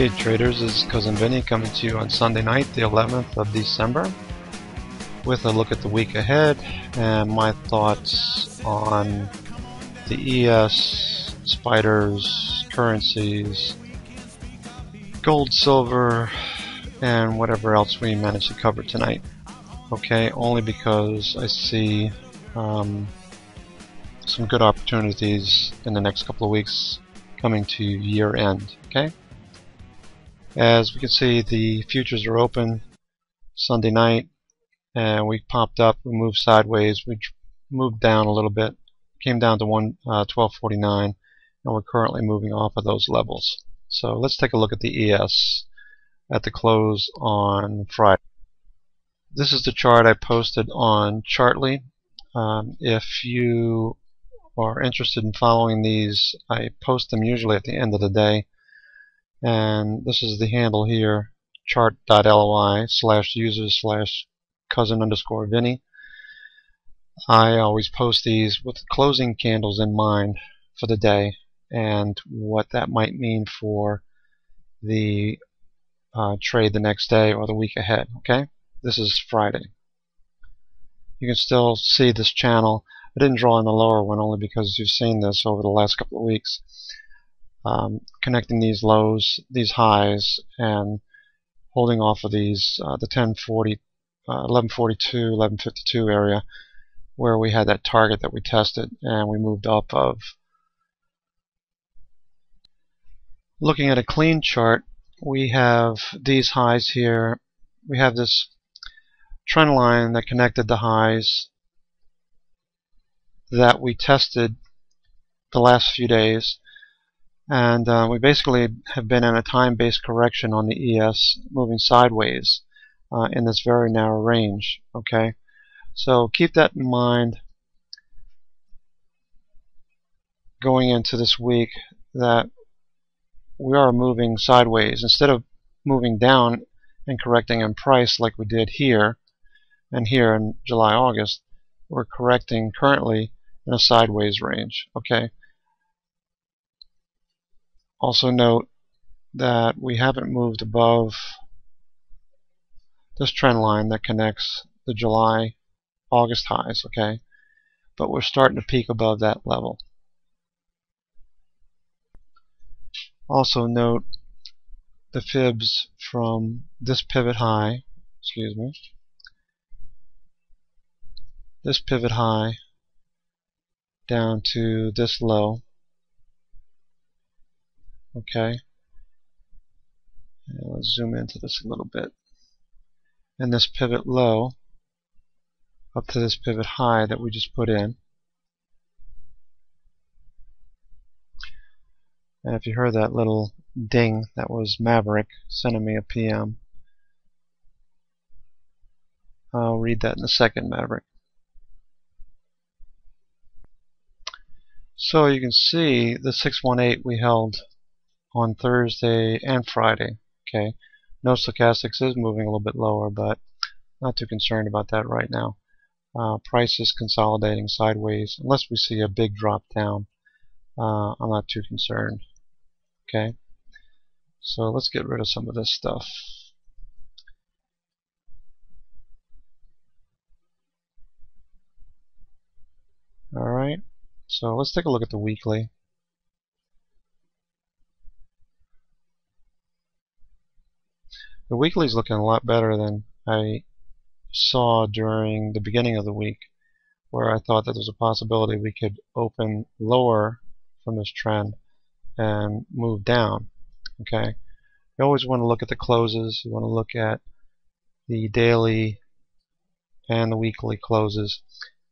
Hey traders, this is Cousin Vinny coming to you on Sunday night, the 11th of December, with a look at the week ahead and my thoughts on the ES, spiders, currencies, gold, silver, and whatever else we manage to cover tonight. Okay, only because I see some good opportunities in the next couple of weeks coming to year end. Okay. As we can see, the futures are open Sunday night, and we popped up, we moved sideways, we moved down a little bit, came down to 1249, and we're currently moving off of those levels. So let's take a look at the ES at the close on Friday. This is the chart I posted on Chartly. If you are interested in following these, I post them usually at the end of the day. And this is the handle here, chart.ly/users/cousin_Vinny. I always post these with closing candles in mind for the day and what that might mean for the trade the next day or the week ahead. Okay, this is Friday. You can still see this channel. I didn't draw in the lower one only because you've seen this over the last couple of weeks. Connecting these lows, these highs, and holding off of these, the 1040, 1142, 1152 area, where we had that target that we tested and we moved off of. Looking at a clean chart, we have these highs here. We have this trend line that connected the highs that we tested the last few days. And we basically have been in a time-based correction on the ES, moving sideways in this very narrow range. Okay, so keep that in mind going into this week, that we are moving sideways. Instead of moving down and correcting in price like we did here and here in July, August, we're correcting currently in a sideways range. Okay. Also note that we haven't moved above this trend line that connects the July, August highs, okay? But we're starting to peak above that level. Also note the fibs from this pivot high, this pivot high down to this low. Okay, and let's zoom into this a little bit. And this pivot low up to this pivot high that we just put in. And if you heard that little ding, that was Maverick sending me a PM. I'll read that in a second, Maverick. So you can see the 618 we held on Thursday and Friday. Okay, no stochastics is moving a little bit lower, but not too concerned about that right now. Price is consolidating sideways unless we see a big drop down. I'm not too concerned. Okay, so let's get rid of some of this stuff. Alright, so let's take a look at the weekly. The weekly is looking a lot better than I saw during the beginning of the week, where I thought that there's a possibility we could open lower from this trend and move down. Okay, you always want to look at the closes. You want to look at the daily and the weekly closes,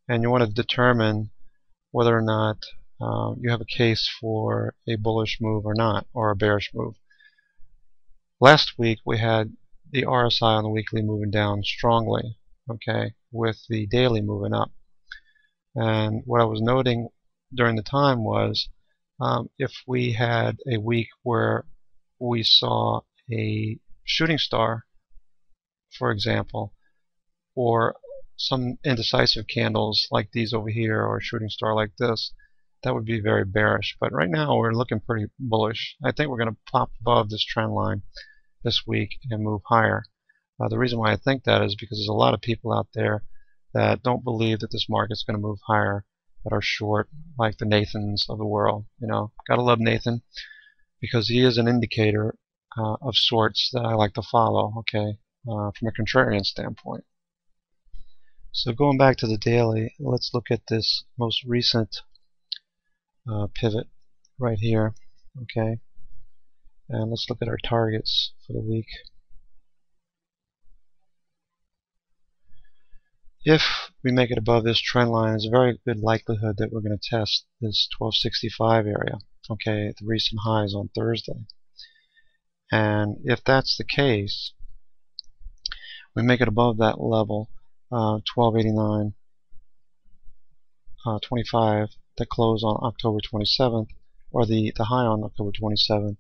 and you want to determine whether or not you have a case for a bullish move or not, or a bearish move. Last week we had the RSI on the weekly moving down strongly, okay, with the daily moving up. And what I was noting during the time was if we had a week where we saw a shooting star, for example, or some indecisive candles like these over here, or a shooting star like this, that would be very bearish. But right now we're looking pretty bullish. I think we're going to pop above this trend line this week and move higher. The reason why I think that is because there's a lot of people out there that don't believe that this market's going to move higher, that are short, like the Nathans of the world. You know, gotta love Nathan because he is an indicator of sorts that I like to follow. Okay, from a contrarian standpoint. So going back to the daily, let's look at this most recent pivot right here. Okay, and let's look at our targets for the week. If we make it above this trend line, there's a very good likelihood that we're going to test this 1265 area, okay, the recent highs on Thursday. And if that's the case, we make it above that level, 1289.25 that closed on October 27th, or the high on October 27th,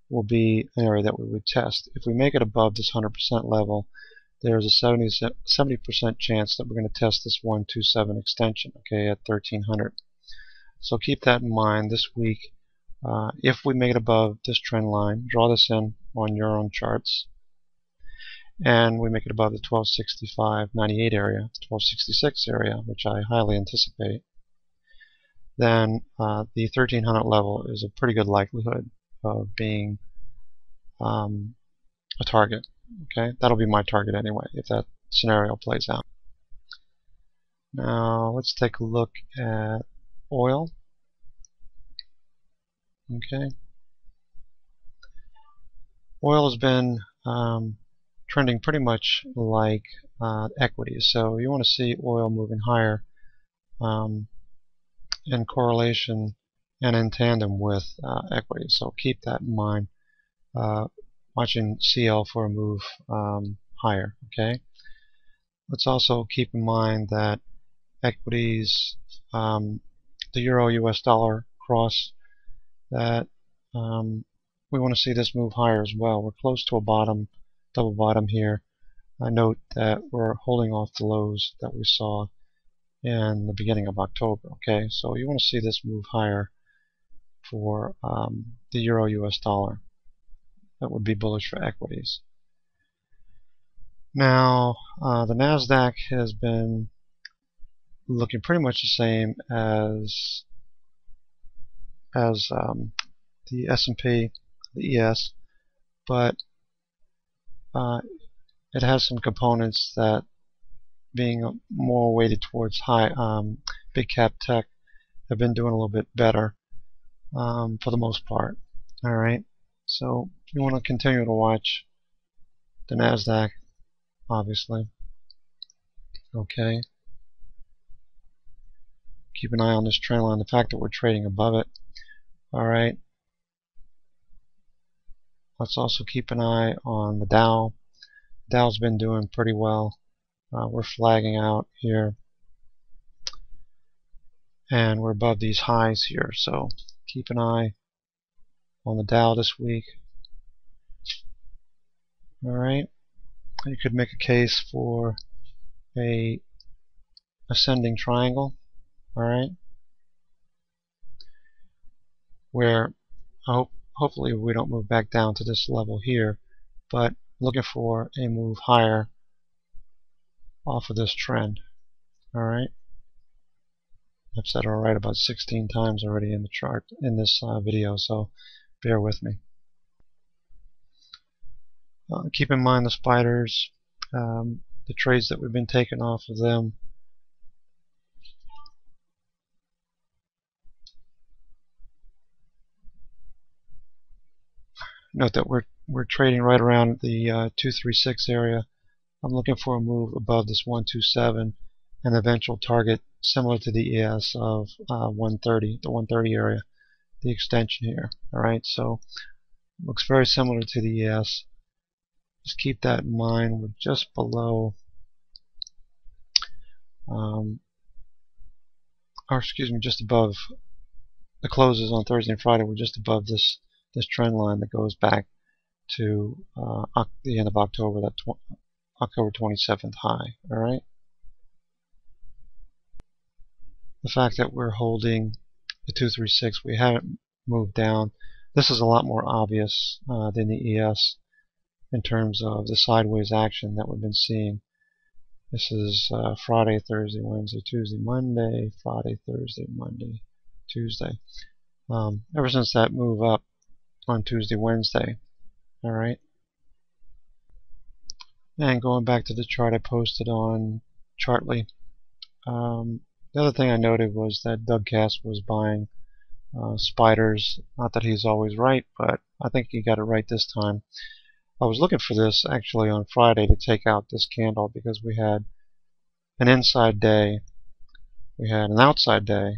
will be an area that we would test. If we make it above this 100% level, there's a 70% chance that we're going to test this 127 extension, okay, at 1300. So keep that in mind this week. If we make it above this trend line, draw this in on your own charts, and we make it above the 1265.98 area, the 1266 area, which I highly anticipate, then the 1300 level is a pretty good likelihood of being a target. Okay, that'll be my target anyway if that scenario plays out. Now let's take a look at oil. Okay, oil has been trending pretty much like equities, so you want to see oil moving higher in correlation and in tandem with equities. So keep that in mind. Watching CL for a move higher. Okay. Let's also keep in mind that equities, the euro-US dollar cross, that we want to see this move higher as well. We're close to a bottom, double bottom here. I note that we're holding off the lows that we saw in the beginning of October. Okay, so you want to see this move higher for the euro-US dollar. That would be bullish for equities. Now, the NASDAQ has been looking pretty much the same as the S&P, the ES, but it has some components that, being more weighted towards high big cap tech, have been doing a little bit better for the most part. All right, so you want to continue to watch the NASDAQ, obviously. Okay. Keep an eye on this trend line, the fact that we're trading above it. All right. Let's also keep an eye on the Dow. Dow's been doing pretty well. We're flagging out here, and we're above these highs here. So keep an eye on the Dow this week. All right. You could make a case for a ascending triangle. All right, where hopefully we don't move back down to this level here, but looking for a move higher off of this trend. All right, I've said all right about 16 times already in the chart in this video, so bear with me. Keep in mind the spiders, the trades that we've been taking off of them. Note that we're trading right around the 236 area. I'm looking for a move above this 127, an eventual target similar to the ES of 130, the 130 area, the extension here. All right, so looks very similar to the ES. Just keep that in mind. We're just below, just above the closes on Thursday and Friday. We're just above this trend line that goes back to the end of October, that October 27th high. All right. The fact that we're holding the 236, we haven't moved down. This is a lot more obvious than the ES in terms of the sideways action that we've been seeing. This is Friday, Thursday, Wednesday, Tuesday, Monday, Friday, Thursday, Monday, Tuesday. Ever since that move up on Tuesday, Wednesday. Alright. And going back to the chart I posted on Chartly. The other thing I noted was that Doug Cass was buying spiders. Not that he's always right, but I think he got it right this time. I was looking for this actually on Friday to take out this candle because we had an inside day, we had an outside day,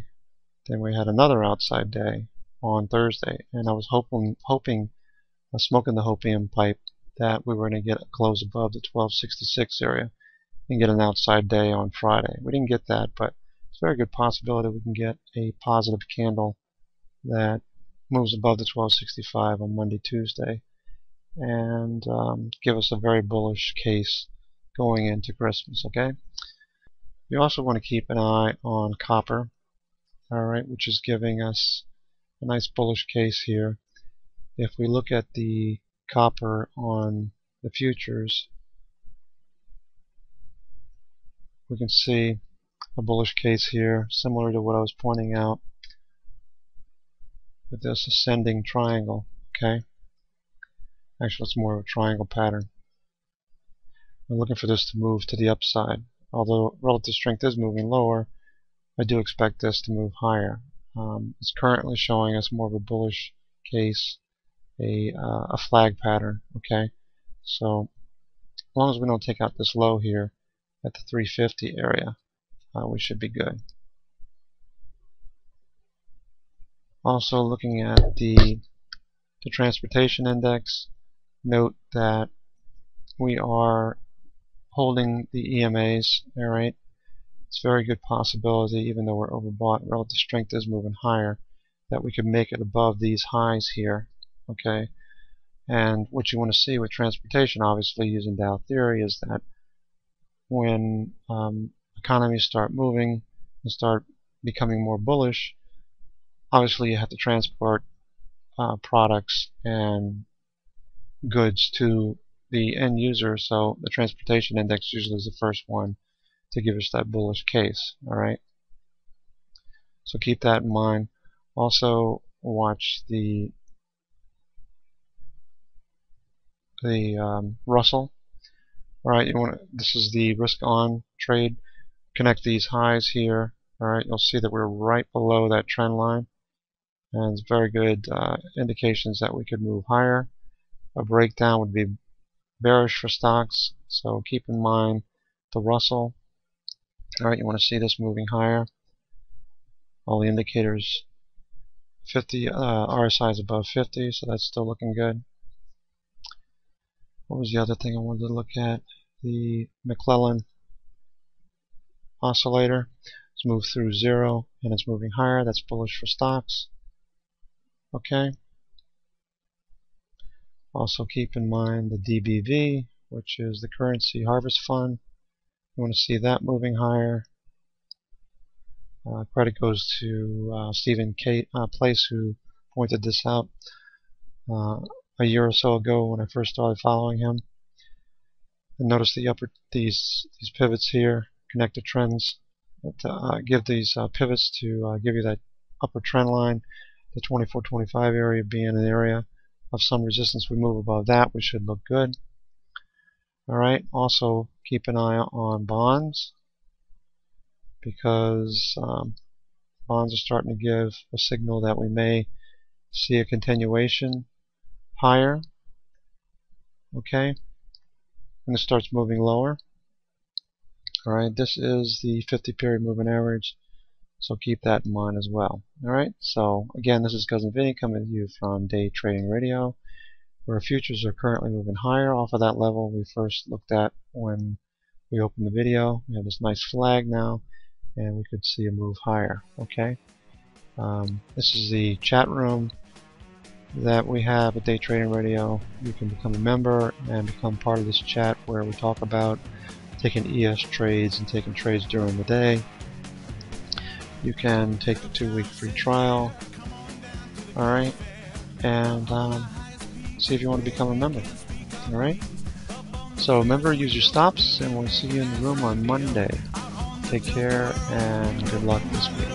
then we had another outside day on Thursday, and I was hoping smoking the hopium pipe that we were going to get close above the 1266 area and get an outside day on Friday. We didn't get that, but it's a very good possibility we can get a positive candle that moves above the 1265 on Monday, Tuesday, and give us a very bullish case going into Christmas. Okay. You also want to keep an eye on copper, alright, which is giving us a nice bullish case here. If we look at the copper on the futures, we can see a bullish case here, similar to what I was pointing out with this ascending triangle. Okay. Actually, it's more of a triangle pattern. I'm looking for this to move to the upside. Although relative strength is moving lower, I do expect this to move higher. It's currently showing us more of a bullish case, a flag pattern. Okay, so as long as we don't take out this low here at the 350 area, we should be good. Also, looking at the transportation index, note that we are holding the EMAs. Alright, it's a very good possibility, even though we're overbought, relative strength is moving higher, that we could make it above these highs here. Okay, and what you want to see with transportation, obviously using Dow theory, is that when economies start moving and start becoming more bullish, obviously you have to transport products and goods to the end user, so the transportation index usually is the first one to give us that bullish case. Alright, so keep that in mind. Also watch the Russell. Alright, this is the risk on trade. Connect these highs here. Alright, you'll see that we're right below that trend line, and it's very good indications that we could move higher. A breakdown would be bearish for stocks, so keep in mind the Russell. Alright, you want to see this moving higher. All the indicators, 50 RSI is above 50, so that's still looking good. What was the other thing I wanted to look at? The McClellan oscillator. It's moved through 0 and it's moving higher. That's bullish for stocks. Okay. Also keep in mind the DBV, which is the currency harvest fund. You want to see that moving higher. Credit goes to Stephen Place, who pointed this out a year or so ago when I first started following him. And notice these pivots here, connected trends, that give these pivots to give you that upper trend line. The 24-25 area being an area of some resistance. We move above that, we should look good. Alright, also keep an eye on bonds, because bonds are starting to give a signal that we may see a continuation higher. Okay, and it starts moving lower. Alright, this is the 50 period moving average, so keep that in mind as well. Alright, so again, this is Cousin Vinny coming to you from Day Trading Radio, where futures are currently moving higher off of that level we first looked at when we opened the video. We have this nice flag now, and we could see a move higher. Okay, this is the chat room that we have at Day Trading Radio. You can become a member and become part of this chat where we talk about taking ES trades and taking trades during the day. you can take the 2-week free trial. Alright, and see if you want to become a member. Alright? So remember, use your stops, and we'll see you in the room on Monday. Take care, and good luck this week.